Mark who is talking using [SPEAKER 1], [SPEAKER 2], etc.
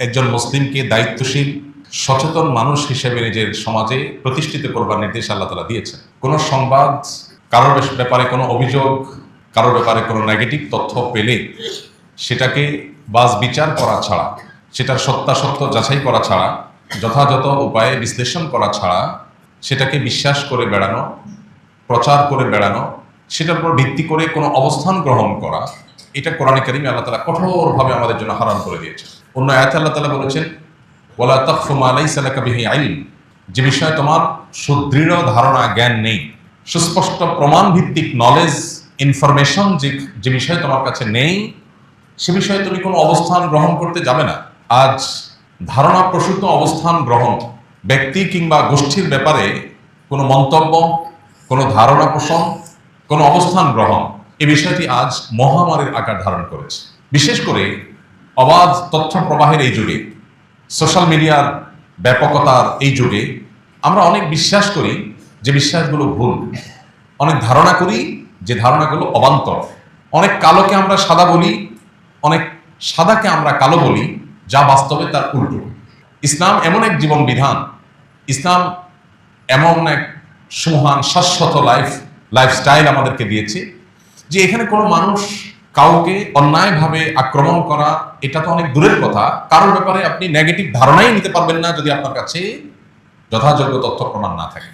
[SPEAKER 1] একজন মুসলিমকে দায়িত্বশীল সচেতন মানুষ হিসেবে নিজের সমাজে প্রতিষ্ঠিত করবার নির্দেশ আল্লাহ তাআলা দিয়েছেন। কোনো সংবাদ, কারোর ব্যাপারে কোনো অভিযোগ, কারোর ব্যাপারে কোনো নেগেটিভ তথ্য পেলে সেটাকে বাজ বিচার করা ছাড়া, সেটার সত্যাসত্য যাচাই করা ছাড়া, যথাযথ উপায়ে বিশ্লেষণ করা ছাড়া সেটাকে বিশ্বাস করে বেড়ানো, প্রচার করে বেড়ানো, সেটার উপর ভিত্তি করে কোনো অবস্থান গ্রহণ করা, এটা কোরআনে কারিমে আল্লাহ তাআলা কঠোরভাবে আমাদের জন্য হারাম করে দিয়েছেন। অন্য আয়াতে আল্লাহ তাআলা বলেছেন, ওয়ালা তাকফু মা লাইসা লাকা বিহি ইলম, যে বিষয়ে তোমার সুদৃঢ় ধারণা জ্ঞান নেই, সুস্পষ্ট প্রমাণ ভিত্তিক নলেজ ইনফরমেশন যে বিষয়ে তোমার কাছে নেই, সে বিষয়ে তুমি কোনো অবস্থান গ্রহণ করতে যাবে না। আজ ধারণা প্রসূত অবস্থান গ্রহণ, ব্যক্তি কিংবা গোষ্ঠীর ব্যাপারে কোনো মন্তব্য, কোনো ধারণা পোষণ, কোনো অবস্থান গ্রহণ, এই বিষয়টি আজ মহামারীর আকার ধারণ করেছে। বিশেষ করে অবাধ তথ্য প্রবাহের এই যুগে, সোশ্যাল মিডিয়ার ব্যাপকতার এই যুগে আমরা অনেক বিশ্বাস করি যে বিশ্বাসগুলো ভুল, অনেক ধারণা করি যে ধারণাগুলো অবান্তর, অনেক কালোকে আমরা সাদা বলি, অনেক সাদাকে আমরা কালো বলি, যা বাস্তবে তার উল্টো। ইসলাম এমন এক জীবন বিধান, ইসলাম এমন এক সুমহান শাশ্বত লাইফস্টাইল আমাদেরকে দিয়েছে যে এখানে কোনো মানুষ কাউকে অন্যায়ভাবে আক্রমণ করা এটা তো অনেক দূরের কথা, কারোর ব্যাপারে আপনি নেগেটিভ ধারণাই নিতে পারবেন না যদি আপনার কাছে যথাযোগ্য তথ্য প্রমাণ না থাকে।